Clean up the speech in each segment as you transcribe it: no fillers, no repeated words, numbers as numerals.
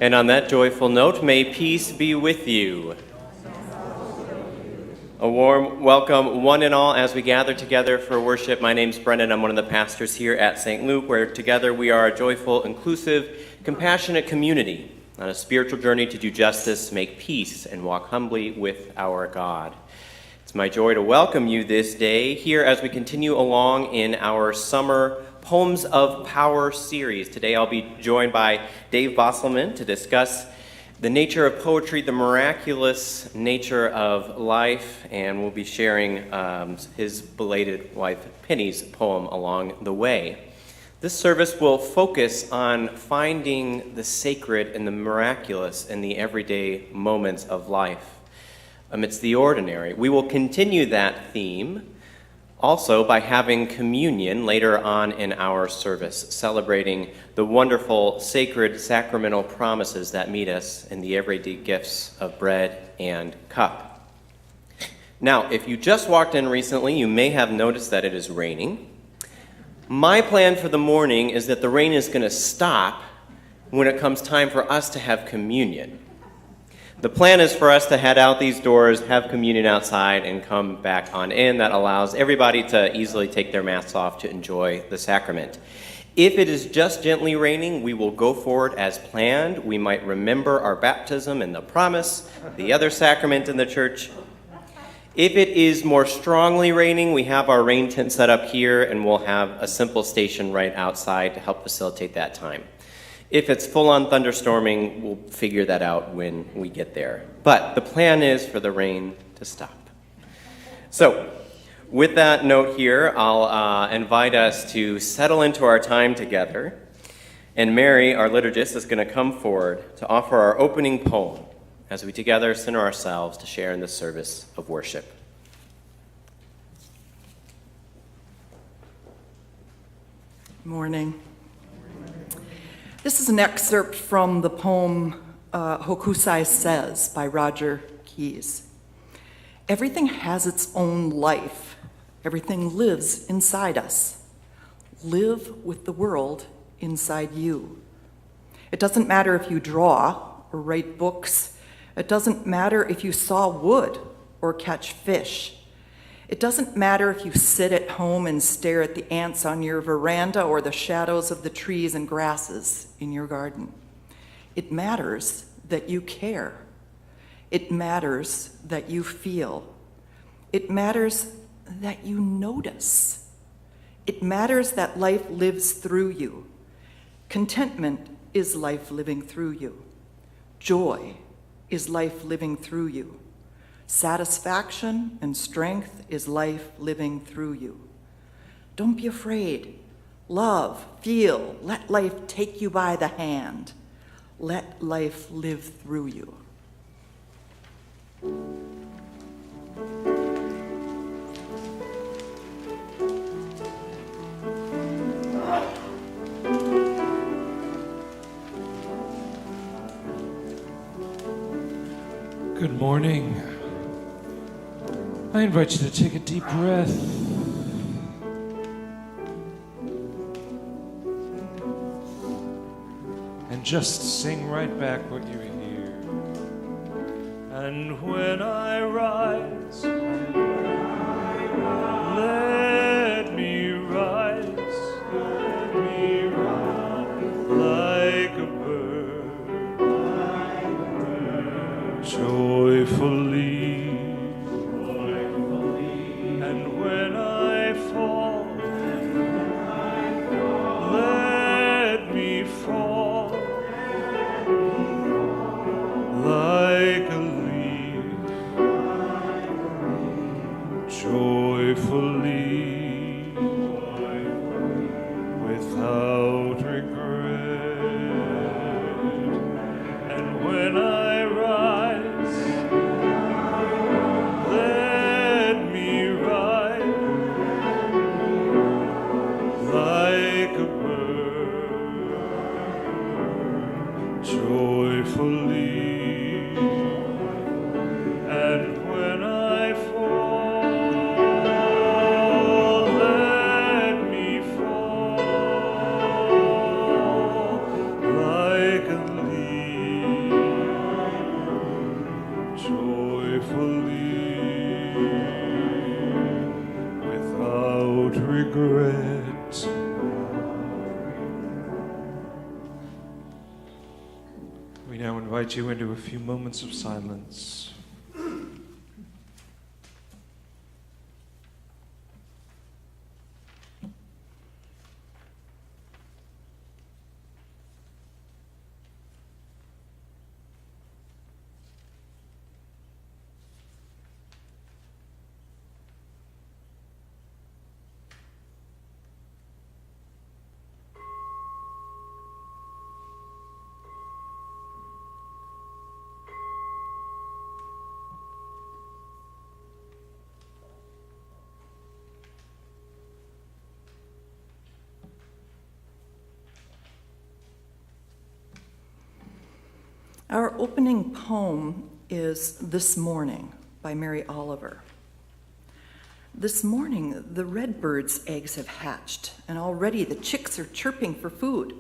And on that joyful note, may peace be with you. A warm welcome, one and all, as we gather together for worship. My name's Brennan. I'm one of the pastors here at St. Luke, where together we are a joyful, inclusive, compassionate community on a spiritual journey to do justice, make peace, and walk humbly with our God. It's my joy to welcome you this day here as we continue along in our summer Poems of Power series. Today I'll be joined by Dave Bosselmann to discuss the nature of poetry, the miraculous nature of life, and we'll be sharing his belated wife Penny's poem along the way. This service will focus on finding the sacred and the miraculous in the everyday moments of life amidst the ordinary. We will continue that theme also by having communion later on in our service, celebrating the wonderful sacred sacramental promises that meet us in the everyday gifts of bread and cup. Now, if you just walked in recently, you may have noticed that it is raining. My plan for the morning is that the rain is going to stop when it comes time for us to have communion. The plan is for us to head out these doors, have communion outside, and come back on in. That allows everybody to easily take their masks off to enjoy the sacrament. If it is just gently raining, we will go forward as planned. We might remember our baptism and the promise, the other sacrament in the church. If it is more strongly raining, we have our rain tent set up here, and we'll have a simple station right outside to help facilitate that time. If it's full-on thunderstorming, we'll figure that out when we get there. But the plan is for the rain to stop. So, with that note here, I'll invite us to settle into our time together. And Mary, our liturgist, is going to come forward to offer our opening poem as we together center ourselves to share in the service of worship. Morning. This is an excerpt from the poem Hokusai Says by Roger Keyes. Everything has its own life. Everything lives inside us. Live with the world inside you. It doesn't matter if you draw or write books. It doesn't matter if you saw wood or catch fish. It doesn't matter if you sit at home and stare at the ants on your veranda or the shadows of the trees and grasses in your garden. It matters that you care. It matters that you feel. It matters that you notice. It matters that life lives through you. Contentment is life living through you. Joy is life living through you. Satisfaction and strength is life living through you. Don't be afraid. Love, feel, let life take you by the hand. Let life live through you. Good morning. I invite you to take a deep breath. And just sing right back what you hear. And when I rise, let me rise like a bird, joyfully. And when I fall, let me fall like a leaf, joyfully, without regret. And when I rise, let me rise like a bird, joyfully. And when I fall, let me fall like a leaf, joyfully, without regret. We now invite you into a few moments of silence. Our opening poem is This Morning by Mary Oliver. This morning, the redbird's eggs have hatched, and already the chicks are chirping for food.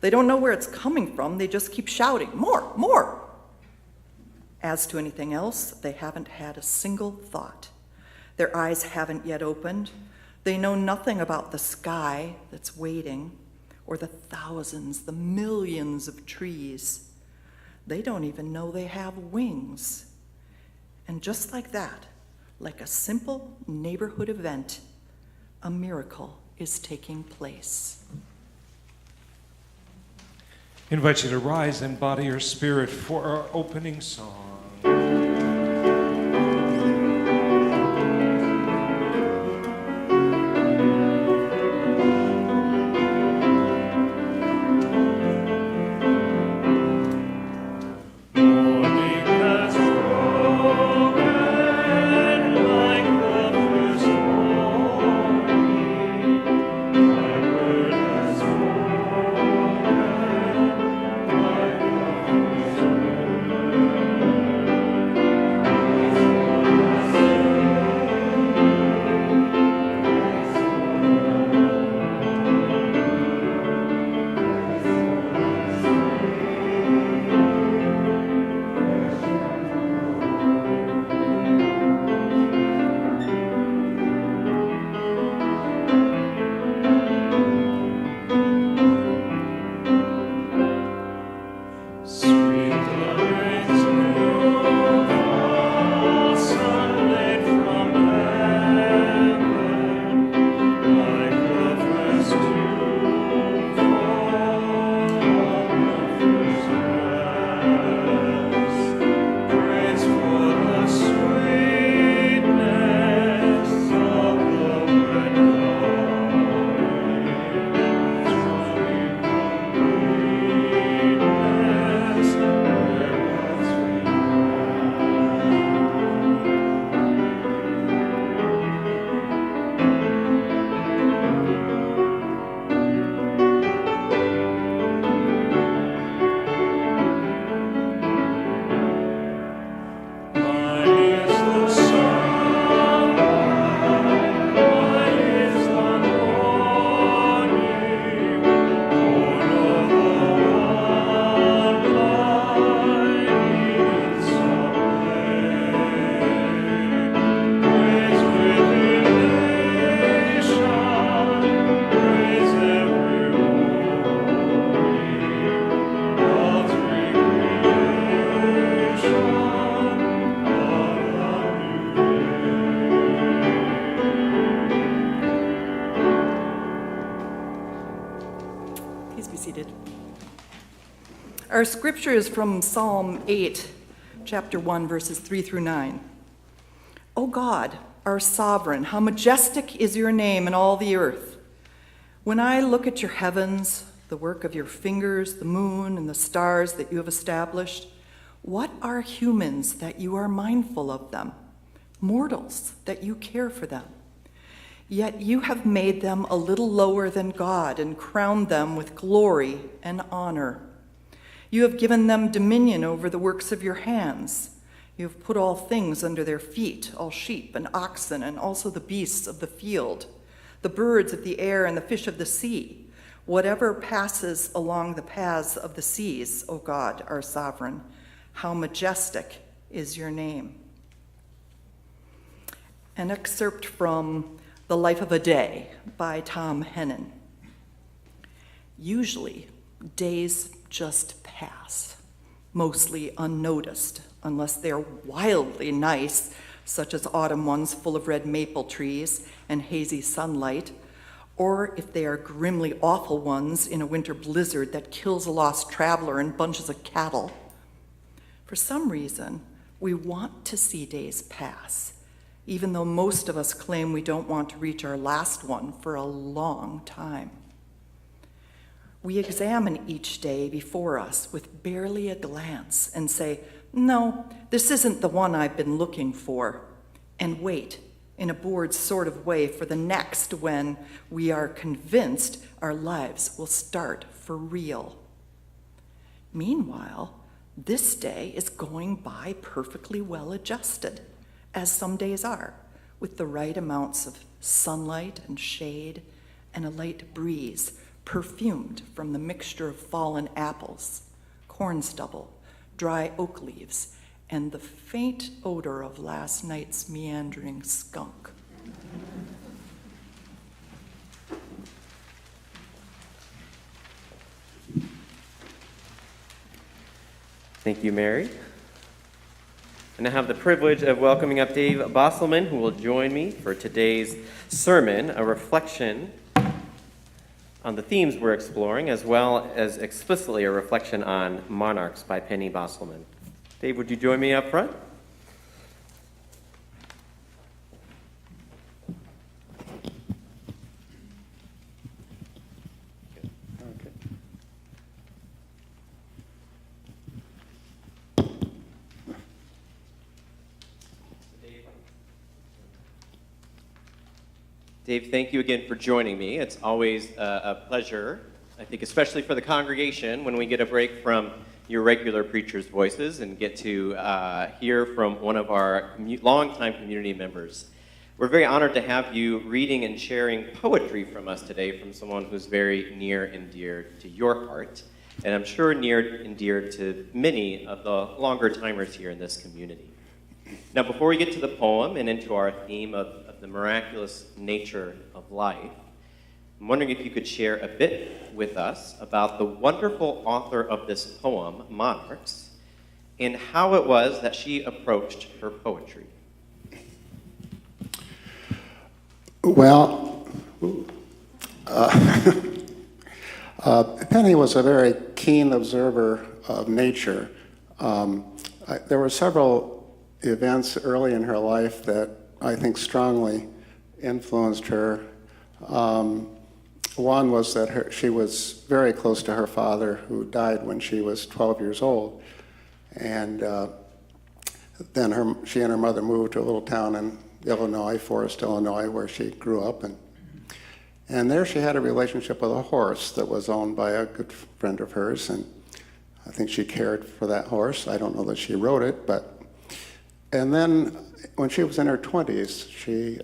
They don't know where it's coming from, they just keep shouting, more, more. As to anything else, they haven't had a single thought. Their eyes haven't yet opened. They know nothing about the sky that's waiting, or the thousands, the millions of trees. They don't even know they have wings. And just like that, like a simple neighborhood event, a miracle is taking place. I invite you to rise and body your spirit for our opening song. Our scripture is from Psalm 8, chapter 1, verses 3 through 9. O God, our sovereign, how majestic is your name in all the earth. When I look at your heavens, the work of your fingers, the moon and the stars that you have established, what are humans that you are mindful of them? Mortals that you care for them. Yet you have made them a little lower than God and crowned them with glory and honor. You have given them dominion over the works of your hands. You have put all things under their feet, all sheep and oxen, and also the beasts of the field, the birds of the air and the fish of the sea, whatever passes along the paths of the seas, O God, our sovereign. How majestic is your name. An excerpt from The Life of a Day by Tom Hennon. Usually, days just pass, mostly unnoticed, unless they're wildly nice, such as autumn ones full of red maple trees and hazy sunlight, or if they are grimly awful ones in a winter blizzard that kills a lost traveler and bunches of cattle. For some reason, we want to see days pass, even though most of us claim we don't want to reach our last one for a long time. We examine each day before us with barely a glance and say, no, this isn't the one I've been looking for, and wait in a bored sort of way for the next when we are convinced our lives will start for real. Meanwhile, this day is going by perfectly well adjusted, as some days are, with the right amounts of sunlight and shade and a light breeze, perfumed from the mixture of fallen apples, corn stubble, dry oak leaves, and the faint odor of last night's meandering skunk. Thank you, Mary. And I have the privilege of welcoming up Dave Bosselmann, who will join me for today's sermon, a reflection on the themes we're exploring, as well as explicitly a reflection on Monarchs by Penny Bosselmann. Dave, would you join me up front? Dave, thank you again for joining me. It's always a pleasure, I think, especially for the congregation, when we get a break from your regular preachers' voices and get to hear from one of our longtime community members. We're very honored to have you reading and sharing poetry from us today from someone who's very near and dear to your heart, and I'm sure near and dear to many of the longer timers here in this community. Now, before we get to the poem and into our theme of the miraculous nature of life, I'm wondering if you could share a bit with us about the wonderful author of this poem, Monarchs, and how it was that she approached her poetry. Well, Penny was a very keen observer of nature. There were several events early in her life that I think strongly influenced her. One was that she was very close to her father, who died when she was 12 years old. And then she and her mother moved to a little town in Illinois, Forest, Illinois, where she grew up. And there she had a relationship with a horse that was owned by a good friend of hers. And I think she cared for that horse. I don't know that she rode it, but. And then when she was in her 20s, she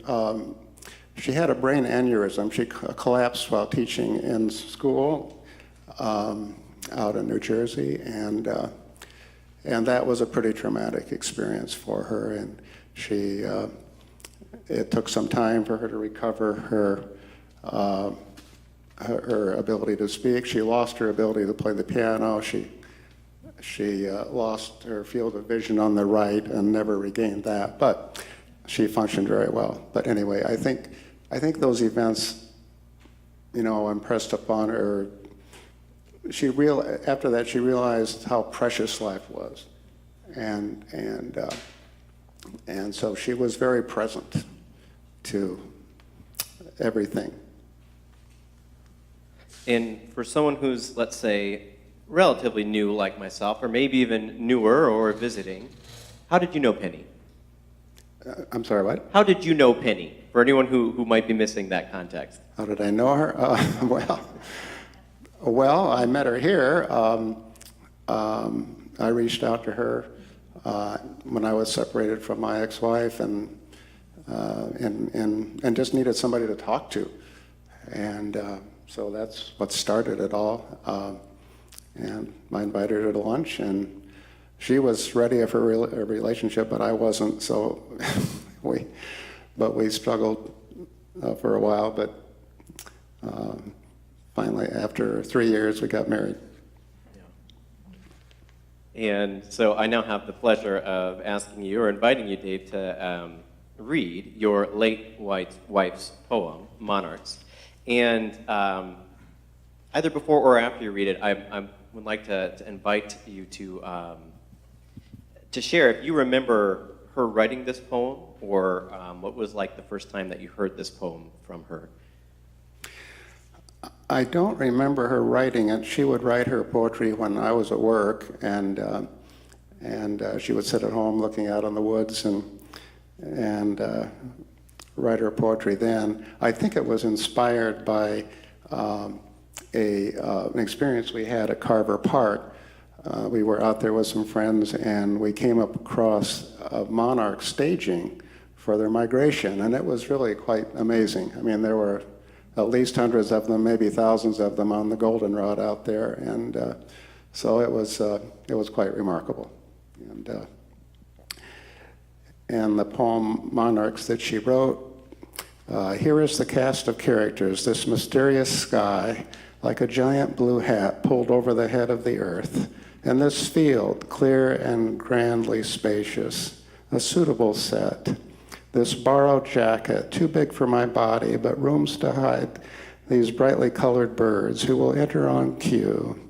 had a brain aneurysm. She collapsed while teaching in school out in New Jersey, and that was a pretty traumatic experience for her. And it took some time for her to recover her ability to speak. She lost her ability to play the piano. She lost her field of vision on the right and never regained that, but she functioned very well. But anyway, I think those events, impressed upon her. After that, she realized how precious life was, and so she was very present to everything. And for someone who's, let's say, relatively new like myself, or maybe even newer or visiting, how did you know Penny? I'm sorry, what? How did you know Penny? For anyone who might be missing that context. How did I know her? Well, I met her here. I reached out to her when I was separated from my ex-wife and just needed somebody to talk to. And so that's what started it all. And I invited her to lunch, and she was ready for a relationship, but I wasn't. So we struggled for a while, but finally, after 3 years, we got married. Yeah. And so I now have the pleasure of asking you, or inviting you, Dave, to read your late wife's poem, Monarchs. And either before or after you read it, I would like to invite you to share if you remember her writing this poem, or what was like the first time that you heard this poem from her. I don't remember her writing it. She would write her poetry when I was at work, and she would sit at home looking out on the woods and write her poetry then. I think it was inspired by an experience we had at Carver Park. We were out there with some friends, and we came up across Monarch staging for their migration, and it was really quite amazing. I mean, there were at least hundreds of them, maybe thousands of them on the goldenrod out there, and so it was quite remarkable. And the poem Monarchs that she wrote, here is the cast of characters, this mysterious sky, like a giant blue hat pulled over the head of the earth, and this field, clear and grandly spacious, a suitable set, this borrowed jacket, too big for my body, but rooms to hide these brightly colored birds who will enter on cue.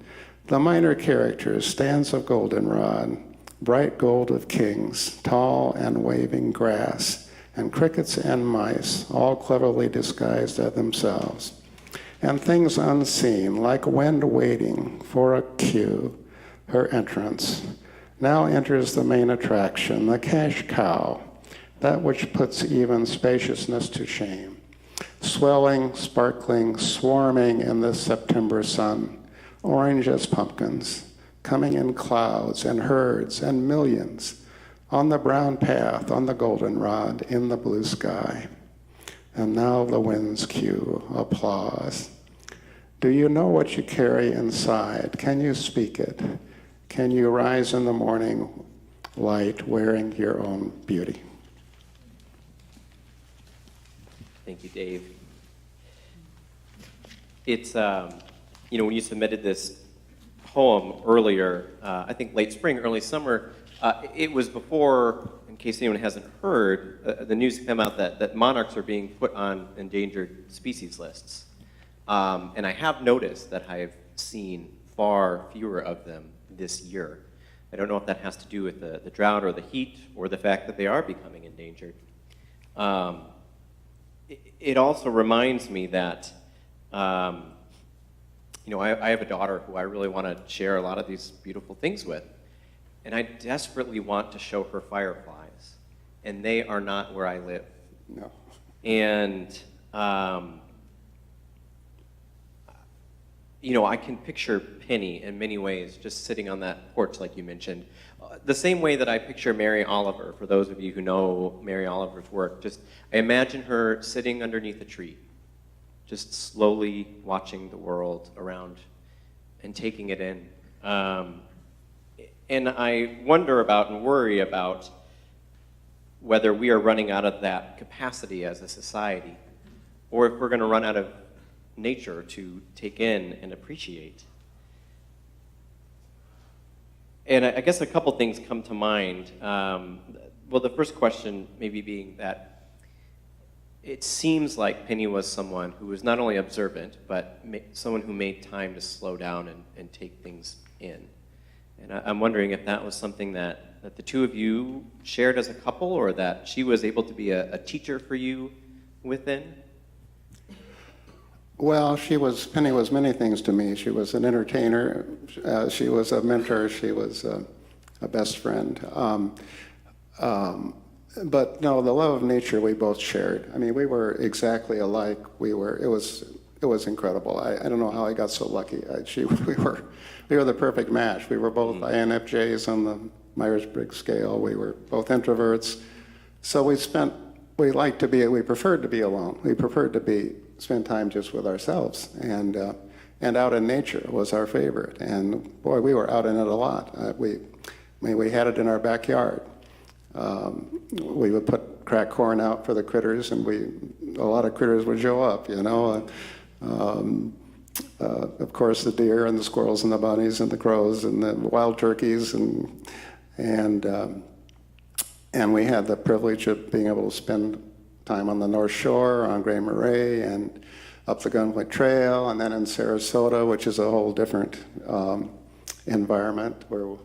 The minor characters, stands of goldenrod, bright gold of kings, tall and waving grass, and crickets and mice, all cleverly disguised as themselves. And things unseen, like wind waiting for a cue, her entrance. Now enters the main attraction, the cash cow, that which puts even spaciousness to shame. Swelling, sparkling, swarming in the September sun, orange as pumpkins, coming in clouds and herds and millions, on the brown path, on the goldenrod, in the blue sky. And now the wind's cue, applause. Do you know what you carry inside? Can you speak it? Can you rise in the morning light wearing your own beauty? Thank you, Dave. It's, when you submitted this poem earlier, I think late spring, early summer, it was before, in case anyone hasn't heard, the news came out that monarchs are being put on endangered species lists. And I have noticed that I've seen far fewer of them this year. I don't know if that has to do with the drought or the heat or the fact that they are becoming endangered. It also reminds me that, I have a daughter who I really want to share a lot of these beautiful things with. And I desperately want to show her fireflies. And they are not where I live. No. And, I can picture Penny in many ways just sitting on that porch like you mentioned. The same way that I picture Mary Oliver, for those of you who know Mary Oliver's work, I imagine her sitting underneath a tree, just slowly watching the world around and taking it in. And I wonder about and worry about whether we are running out of that capacity as a society, or if we're going to run out of nature to take in and appreciate. And I guess a couple things come to mind. Well, the first question maybe being that it seems like Penny was someone who was not only observant, but someone who made time to slow down and take things in. And I'm wondering if that was something that the two of you shared as a couple, or that she was able to be a teacher for you within? Well, Penny was many things to me. She was an entertainer, she was a mentor, she was a best friend. But no, the love of nature we both shared. I mean, we were exactly alike. It was incredible. I don't know how I got so lucky. We were the perfect match. We were both INFJs on the Myers-Briggs scale. We were both introverts. So we preferred to be alone. We preferred to spend time just with ourselves, and out in nature was our favorite. And boy, we were out in it a lot. We had it in our backyard. We would put cracked corn out for the critters, and a lot of critters would show up, of course, the deer and the squirrels and the bunnies and the crows and the wild turkeys, and we had the privilege of being able to spend time on the North Shore, on Gray Marais, and up the Gunflint Trail, and then in Sarasota, which is a whole different environment where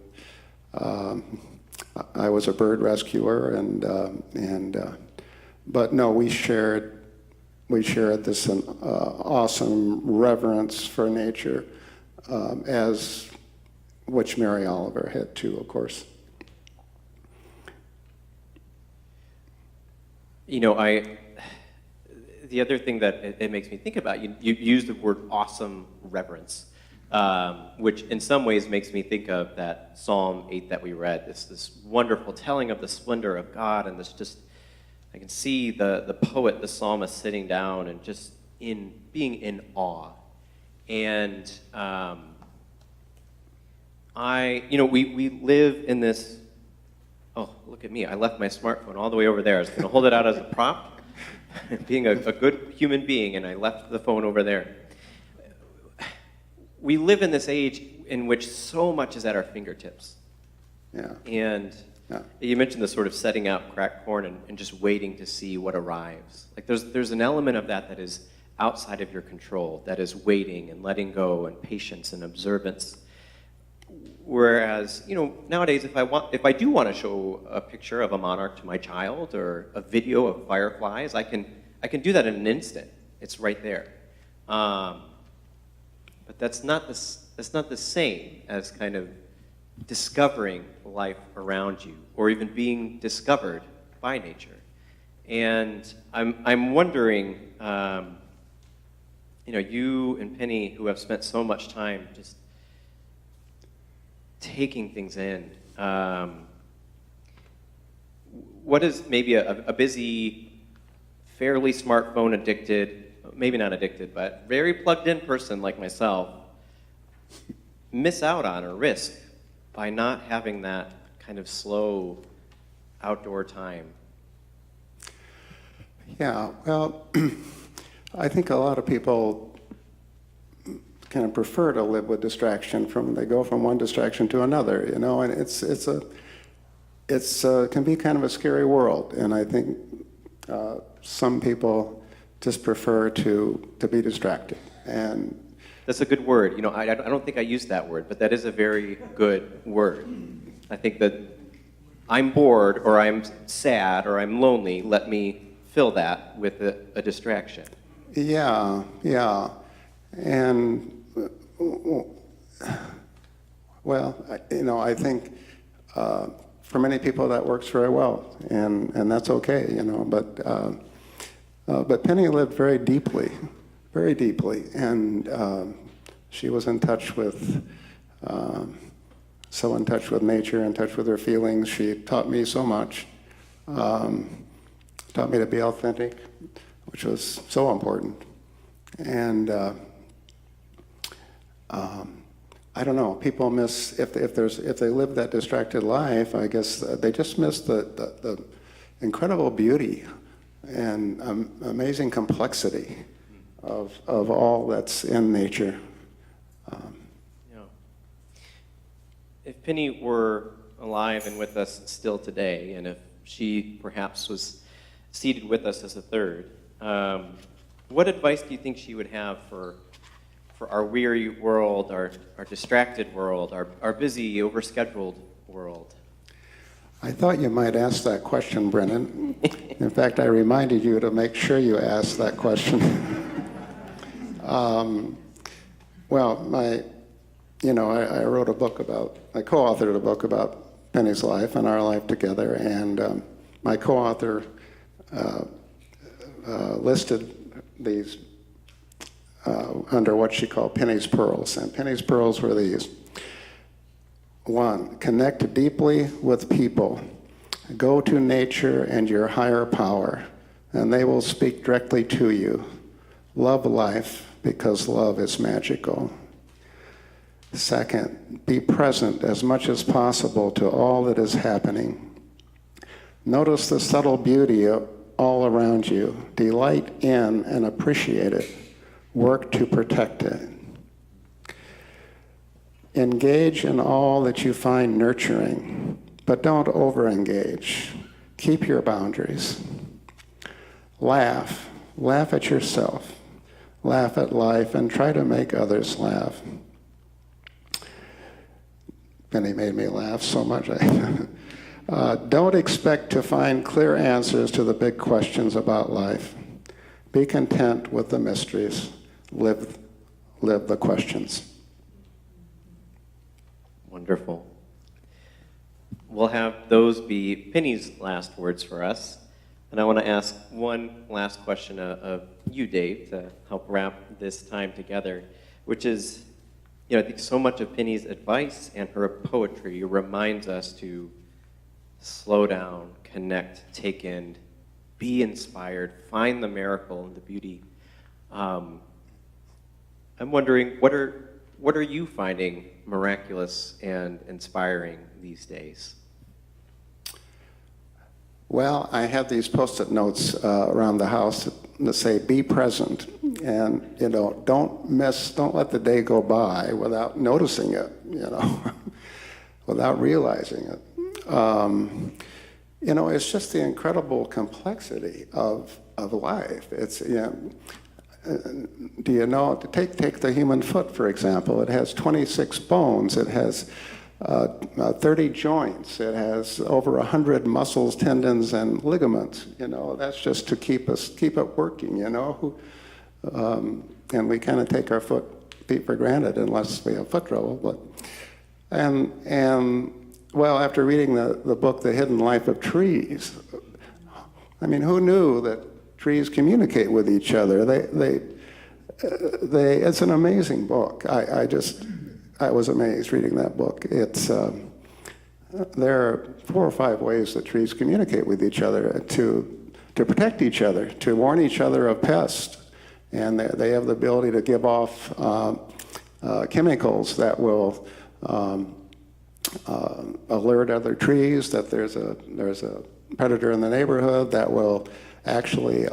I was a bird rescuer, but no, we shared this awesome reverence for nature, as which Mary Oliver had too, of course. The other thing that it makes me think about, you used the word awesome reverence, which in some ways makes me think of that Psalm 8 that we read, this wonderful telling of the splendor of God, and this just I can see the poet, the psalmist, sitting down and just being in awe. And we live in this. Oh, look at me! I left my smartphone all the way over there. I was going to hold it out as a prop, being a good human being, and I left the phone over there. We live in this age in which so much is at our fingertips. Yeah. And you mentioned the sort of setting out cracked corn and just waiting to see what arrives. Like there's an element of that is outside of your control, that is waiting and letting go and patience and observance. Whereas, nowadays, if I do want to show a picture of a monarch to my child or a video of fireflies, I can do that in an instant. It's right there. But that's not the same as kind of discovering life around you, or even being discovered by nature. And I'm wondering, you and Penny, who have spent so much time just taking things in, what is maybe a busy, fairly smartphone addicted, maybe not addicted, but very plugged in person like myself, miss out on or risk by not having that kind of slow outdoor time? Yeah, well, I think a lot of people kind of prefer to live with distraction. They go from one distraction to another, and it can be kind of a scary world. And I think some people just prefer to be distracted. And that's a good word. I don't think I used that word, but that is a very good word. I think that I'm bored, or I'm sad, or I'm lonely. Let me fill that with a distraction. Yeah. And, I think for many people that works very well, and that's okay, but Penny lived very deeply, and she was in touch with, so in touch with nature, in touch with her feelings. She taught me so much, taught me to be authentic, which was so important. And I don't know, people miss, if they live that distracted life, I guess they just miss the incredible beauty and amazing complexity of all that's in nature. If Penny were alive and with us still today, and if she perhaps was seated with us as a third, what advice do you think she would have for our weary world, our distracted world, our busy, overscheduled world? I thought you might ask that question, Brennan. In fact, I reminded you to make sure you asked that question. I wrote a book I co-authored a book about Penny's life and our life together, and my co-author listed these under what she called Penny's Pearls. And Penny's Pearls were these. 1, connect deeply with people. Go to nature and your higher power, and they will speak directly to you. Love life, because love is magical. 2, be present as much as possible to all that is happening. Notice the subtle beauty all around you. Delight in and appreciate it. Work to protect it. Engage in all that you find nurturing, but don't over-engage. Keep your boundaries. Laugh. Laugh at yourself. Laugh at life, and try to make others laugh. Penny made me laugh so much. Don't expect to find clear answers to the big questions about life. Be content with the mysteries. Live the questions. Wonderful. We'll have those be Penny's last words for us. And I want to ask one last question of you, Dave, to help wrap this time together, which is, I think so much of Penny's advice and her poetry reminds us to slow down, connect, take in, be inspired, find the miracle and the beauty. I'm wondering, what are you finding miraculous and inspiring these days? Well, I have these Post-it notes around the house that say, be present. And, don't let the day go by without noticing it, without realizing it. It's just the incredible complexity of life. It's, do you know, take the human foot, for example. It has 26 bones. It has 30 joints. It has over 100 muscles, tendons, and ligaments. That's just to keep it working, and we kind of take our feet for granted unless we have foot trouble. Well, after reading the book, The Hidden Life of Trees, I mean, who knew that trees communicate with each other? It's an amazing book. I was amazed reading that book. There are 4 or 5 ways that trees communicate with each other to protect each other, to warn each other of pests. And they have the ability to give off chemicals that will alert other trees that there's a predator in the neighborhood, that will actually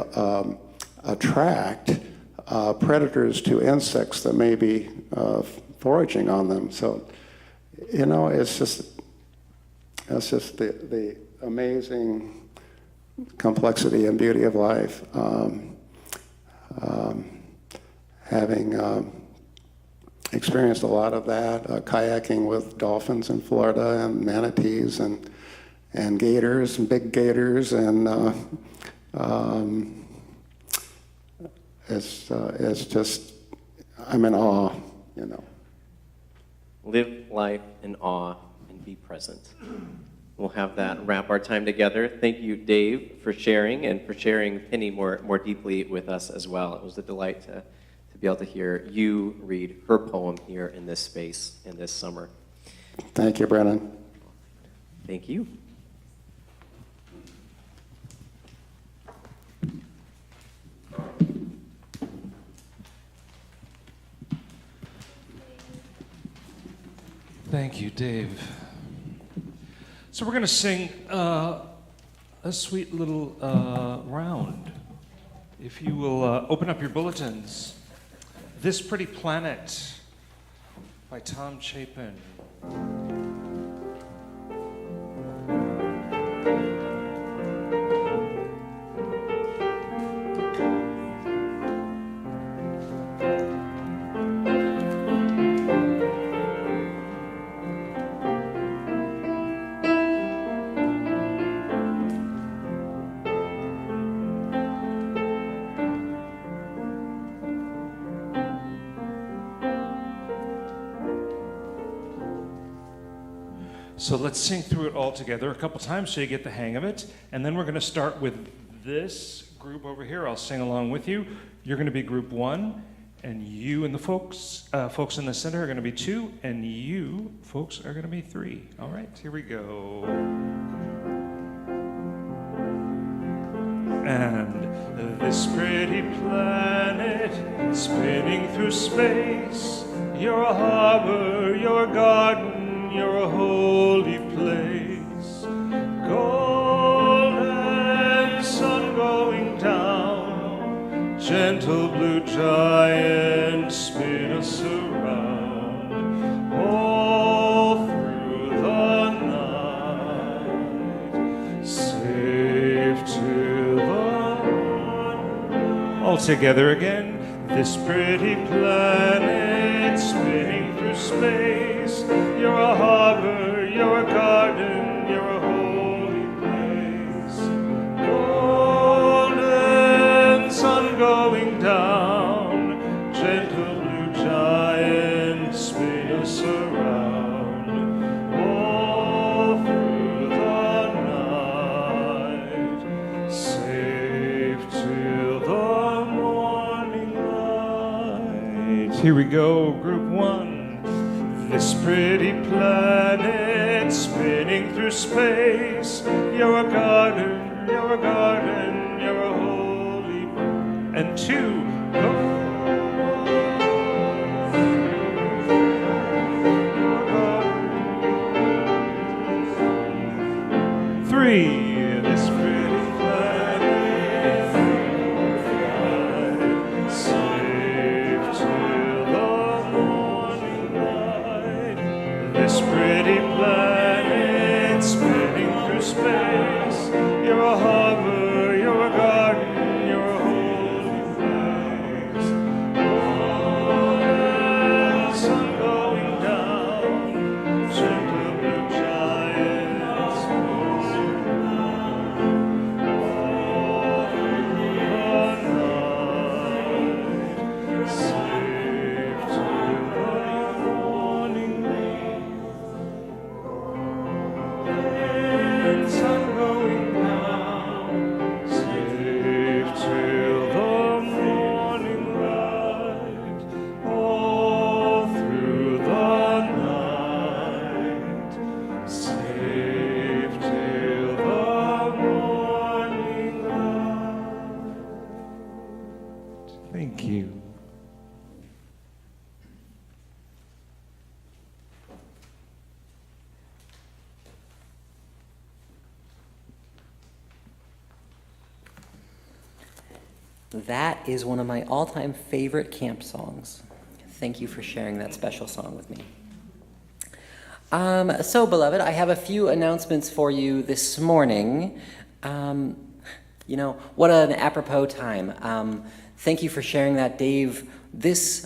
attract predators to insects that may be foraging on them. So, it's just the amazing complexity and beauty of life. Having experienced a lot of that, kayaking with dolphins in Florida and manatees and gators and big gators, and it's just, I'm in awe, Live life in awe and be present. We'll have that wrap our time together. Thank you, Dave, for sharing, and for sharing Penny more deeply with us as well. It was a delight to be able to hear you read her poem here in this space in this summer. Thank you, Brennan. Thank you. Thank you, Dave. So we're going to sing a sweet little round. If you will open up your bulletins. This Pretty Planet by Tom Chapin. So let's sing through it all together a couple times so you get the hang of it. And then we're going to start with this group over here. I'll sing along with you. You're going to be group 1, and you and the folks in the center are going to be 2, and you folks are going to be 3. All right, here we go. And this pretty planet spinning through space, you're a harbor, you're a garden, you're a holy place. Golden sun going down, gentle blue giant, spin us around. All through the night, safe to the morning. All together again. This pretty planet spinning through space, you're a harbor, you're a garden, you're a holy place. Golden sun going down, gentle blue giant, spin us around. All through the night, safe till the morning light. Here we go, group 1. This pretty planet spinning through space, you're a garden, you're a garden, you're and 2, go. 3, this pretty planet, safe till the morning light. This pretty planet spinning through space. You're a harbor, you're a garden, you're a holy place. Oh, sun going down, gentle blue giants moving all through the night, safe till the morning light. And sun going down, safe till the morning light, all through the night, safe till the morning light. Thank you. That is one of my all-time favorite camp songs. Thank you for sharing that special song with me. So, beloved, I have a few announcements for you this morning. What an apropos time. Thank you for sharing that, Dave.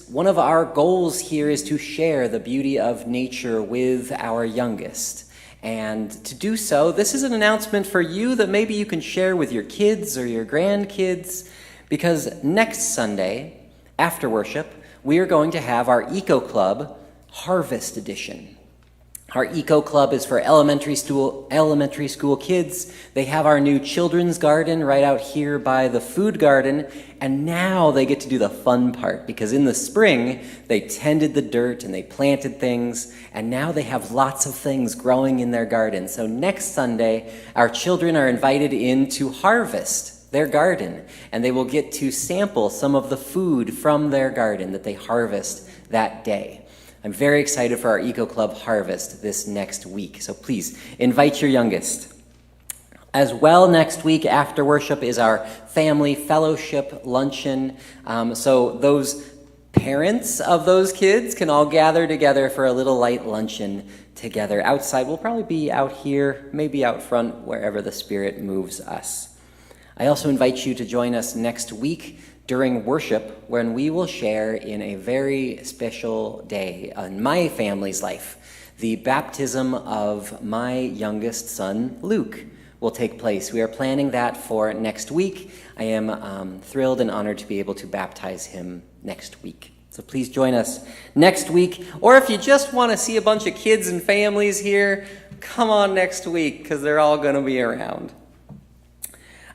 One of our goals here is to share the beauty of nature with our youngest. And to do so, this is an announcement for you that maybe you can share with your kids or your grandkids. Because next Sunday, after worship, we are going to have our Eco Club Harvest Edition. Our Eco Club is for elementary school kids. They have our new children's garden right out here by the food garden, and now they get to do the fun part, because in the spring, they tended the dirt and they planted things, and now they have lots of things growing in their garden. So next Sunday, our children are invited in to harvest their garden, and they will get to sample some of the food from their garden that they harvest that day. I'm very excited for our Eco Club Harvest this next week, so please invite your youngest. As well, next week after worship is our family fellowship luncheon, so those parents of those kids can all gather together for a little light luncheon together outside. We'll probably be out here, maybe out front, wherever the Spirit moves us. I also invite you to join us next week during worship, when we will share in a very special day in my family's life. The baptism of my youngest son, Luke, will take place. We are planning that for next week. I am thrilled and honored to be able to baptize him next week. So please join us next week. Or if you just want to see a bunch of kids and families here, come on next week, because they're all going to be around.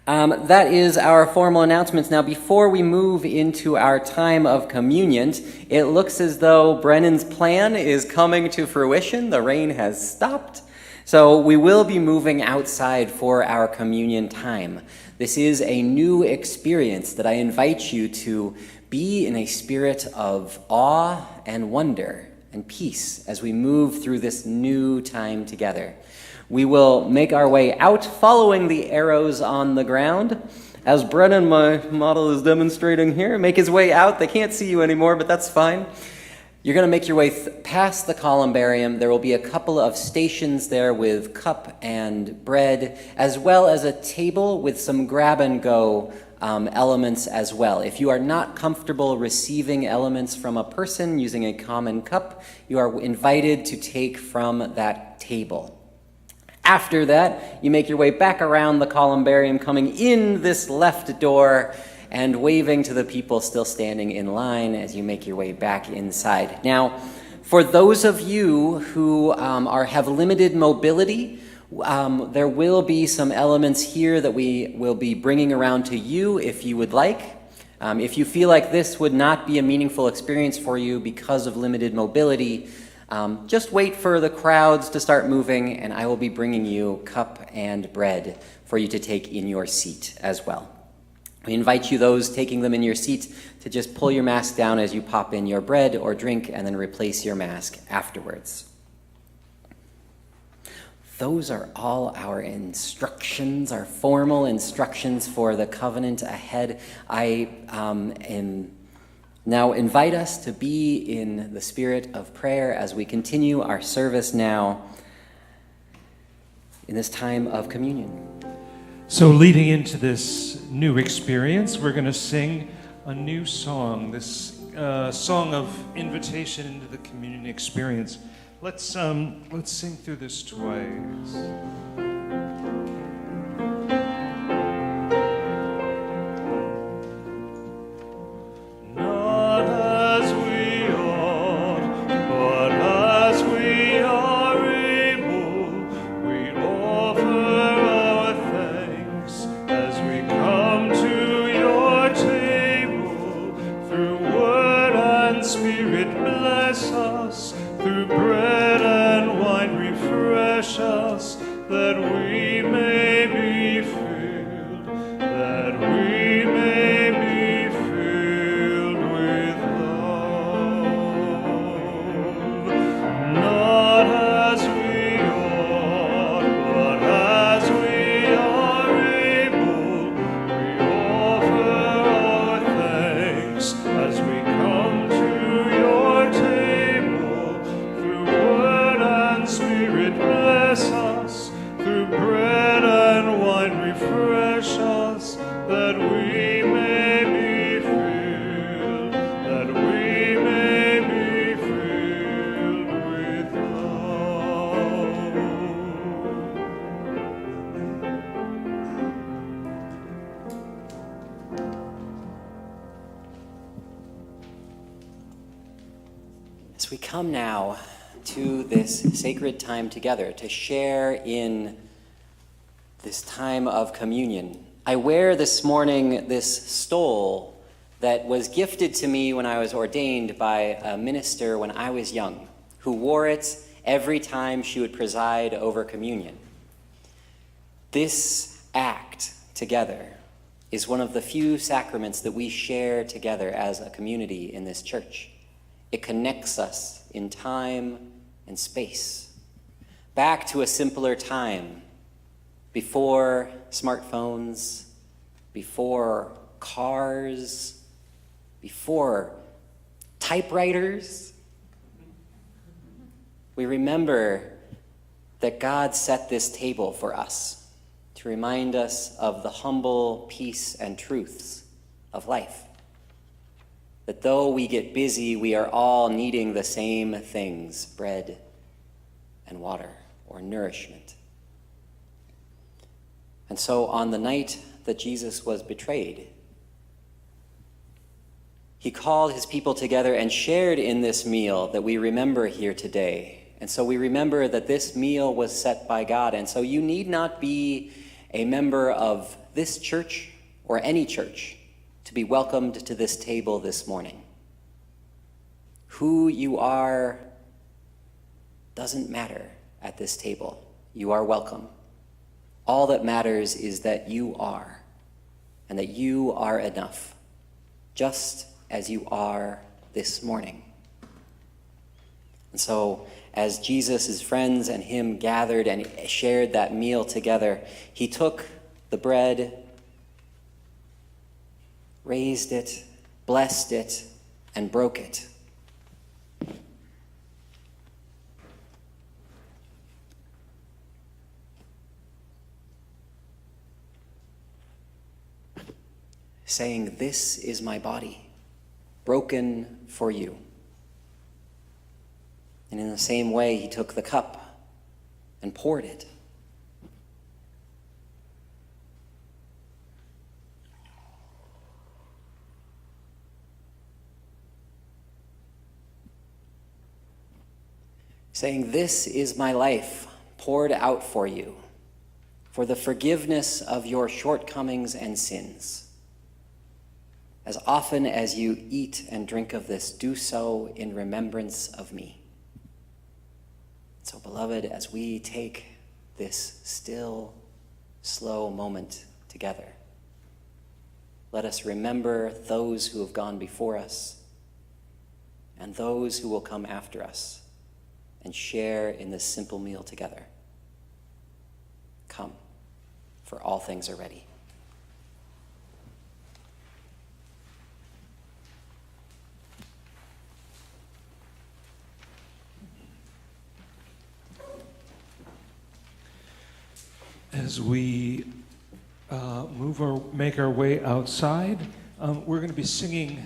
That is our formal announcements. Now, before we move into our time of communion, it looks as though Brennan's plan is coming to fruition. The rain has stopped. So we will be moving outside for our communion time. This is a new experience that I invite you to be in a spirit of awe and wonder and peace as we move through this new time together. We will make our way out following the arrows on the ground. As Brennan, my model, is demonstrating here, make his way out. They can't see you anymore, but that's fine. You're going to make your way past the columbarium. There will be a couple of stations there with cup and bread, as well as a table with some grab-and-go elements as well. If you are not comfortable receiving elements from a person using a common cup, you are invited to take from that table. After that, you make your way back around the columbarium, coming in this left door and waving to the people still standing in line as you make your way back inside. Now, for those of you who have limited mobility, there will be some elements here that we will be bringing around to you if you would like. If you feel like this would not be a meaningful experience for you because of limited mobility, just wait for the crowds to start moving, and I will be bringing you cup and bread for you to take in your seat as well. We invite you, those taking them in your seat, to just pull your mask down as you pop in your bread or drink and then replace your mask afterwards. Those are all our instructions, our formal instructions for the covenant ahead. I now invite us to be in the spirit of prayer as we continue our service now in this time of communion. So leading into this new experience, we're going to sing a new song, this song of invitation into the communion experience. Let's sing through this twice. Not as we ought, but as we are able, we offer our thanks as we come to your table. Through word and spirit bless us, through bread and wine refresh us, that we may be filled, that we may be filled with love. Not as we ought, but as we are able, we offer our thanks as we come to your table. Through word and spirit bless us, through bread and wine refresh us, that we may be filled, that we may be filled with love. As we come now to this sacred time together to share in this time of communion, I wear this morning this stole that was gifted to me when I was ordained by a minister when I was young, who wore it every time she would preside over communion. This act together is one of the few sacraments that we share together as a community in this church. It connects us in time and space, back to a simpler time, before smartphones, before cars, before typewriters. We remember that God set this table for us to remind us of the humble peace and truths of life. That though we get busy, we are all needing the same things, bread and water, or nourishment. And so on the night that Jesus was betrayed, he called his people together and shared in this meal that we remember here today. And so we remember that this meal was set by God. And so you need not be a member of this church or any church to be welcomed to this table this morning. Who you are doesn't matter at this table. You are welcome. All that matters is that you are, and that you are enough, just as you are this morning. And so, as Jesus' friends and him gathered and shared that meal together, he took the bread, raised it, blessed it, and broke it. Saying, "This is my body, broken for you." And in the same way, he took the cup and poured it. Saying, "This is my life, poured out for you, for the forgiveness of your shortcomings and sins. As often as you eat and drink of this, do so in remembrance of me." So, beloved, as we take this still, slow moment together, let us remember those who have gone before us and those who will come after us and share in this simple meal together. Come, for all things are ready. As we make our way outside, we're going to be singing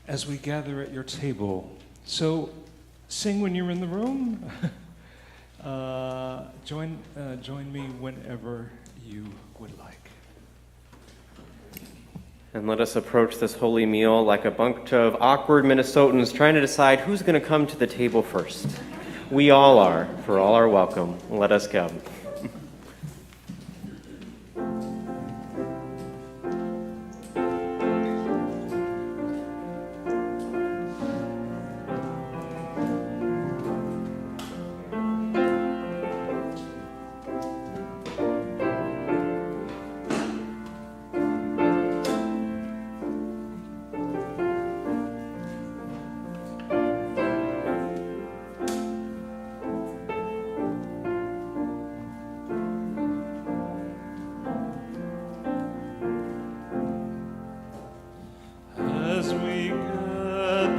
as we gather at your table. So sing when you're in the room. Join me whenever you would like. And let us approach this holy meal like a bunch of awkward Minnesotans trying to decide who's going to come to the table first. We all are, for all are welcome. Let us come. As we gather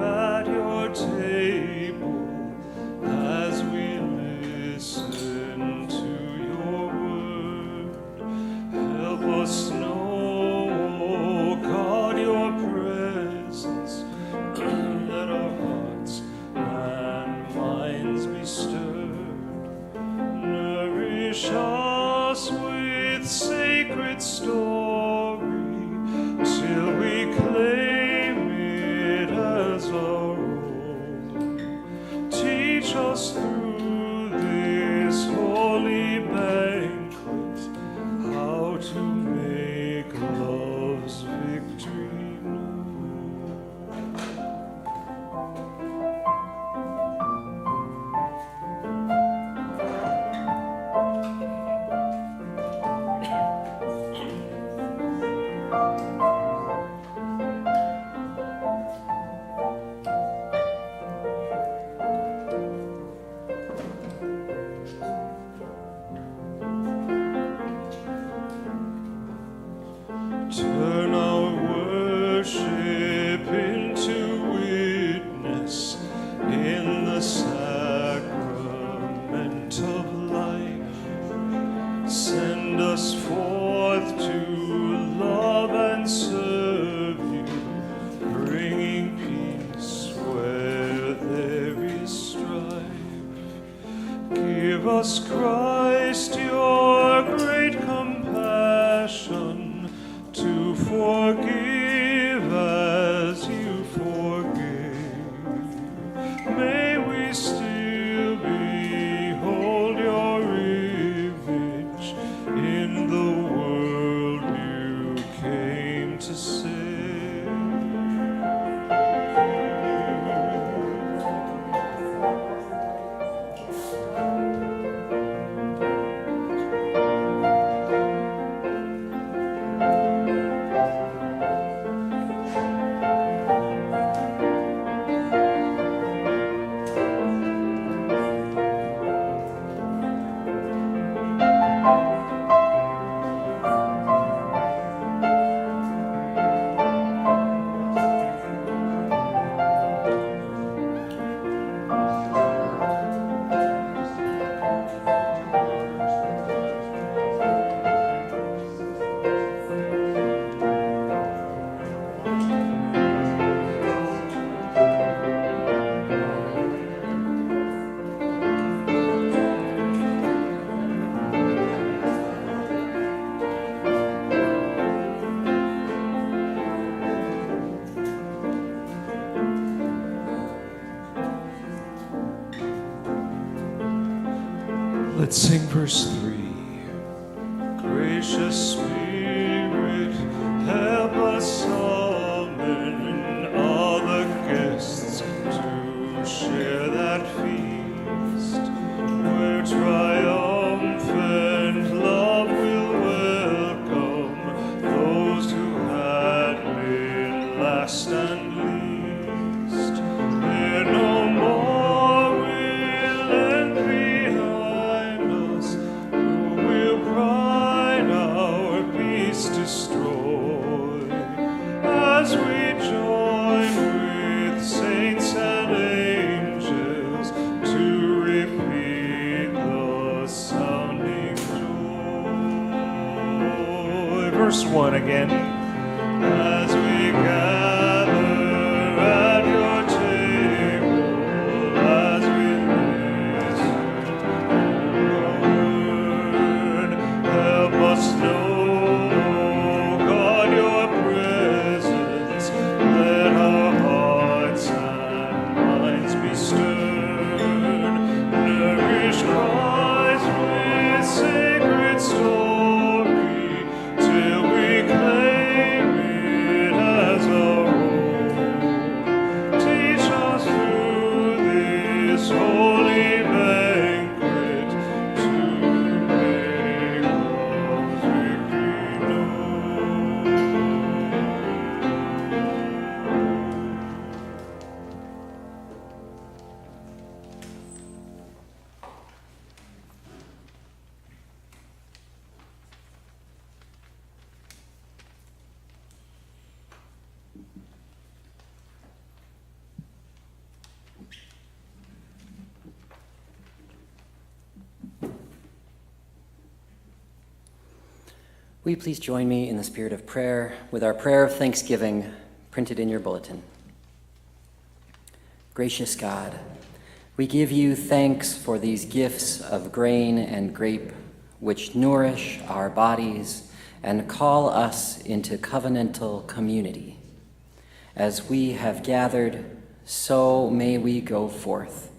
at your table, as we listen to your word, help us know, O God, your presence. Let our hearts and minds be stirred. Nourish us with sacred story, till we claim it as our own. Teach us through this holy banquet how to make love's victory known. Turn our worship into witness in the sacrament of life. Send us forth to love and serve you, bringing peace where there is strife. Give us, Christ, your great compassion, to forgive as you forgave. May we still behold your image in the world you came to save. Let's sing verse 3. Gracious Spirit, help us summon all the guests to share that feast, where triumphant love will welcome those who one again. As we gather at your table, as we listen to your word, help us know, God, your presence. Let our hearts and minds be stirred. Nourish Christ with sacred story till we claim it as our own. Teach us through this holy banquet to make God's victory known. Will you please join me in the spirit of prayer with our prayer of thanksgiving printed in your bulletin? Gracious God, we give you thanks for these gifts of grain and grape which nourish our bodies and call us into covenantal community. As we have gathered, so may we go forth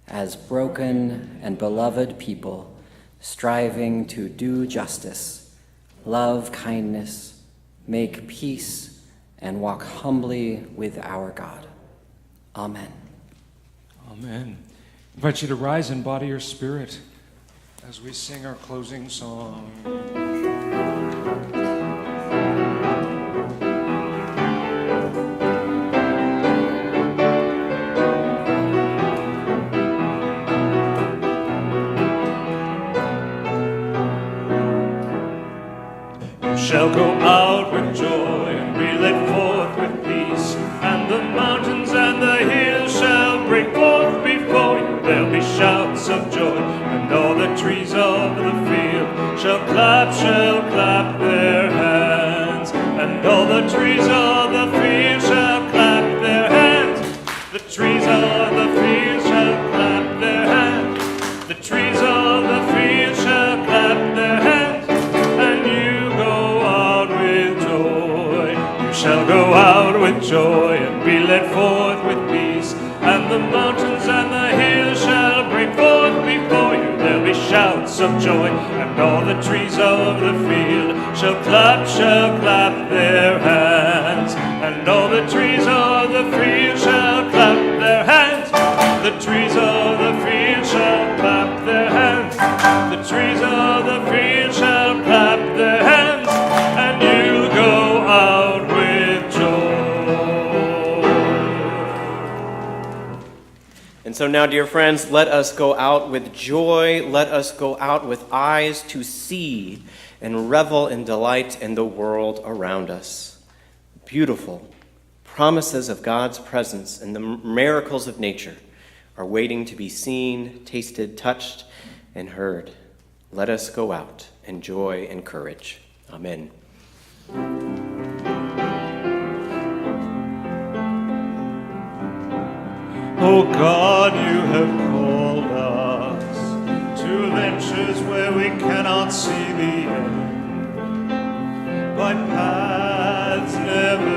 as broken and beloved people, striving to do justice, love kindness, make peace, and walk humbly with our God. Amen. Amen. I invite you to rise and body your spirit as we sing our closing song. Shall go out with joy and be led forth with peace, and the mountains and the hills shall break forth before you. There'll be shouts of joy, and all the trees of the field shall clap their hands, and all the trees of the field shall clap their hands. The trees of the field shall clap their hands. The trees of the field shall clap their hands, and you go out with joy. You shall go out with joy and be led forth with peace, and the mountains and the hills shall break forth before you. There'll be shouts of joy, and all the trees of the field shall clap their hands, and all the trees of the field shall clap their hands. The trees of the field shall clap their hands. The trees of the field shall clap their hands, and you'll go out with joy. And so now, dear friends, let us go out with joy. Let us go out with eyes to see and revel in delight in the world around us. Beautiful promises of God's presence and the miracles of nature are waiting to be seen, tasted, touched, and heard. Let us go out in joy and courage. Amen. Oh God, you have called us to ventures where we cannot see the end, by paths never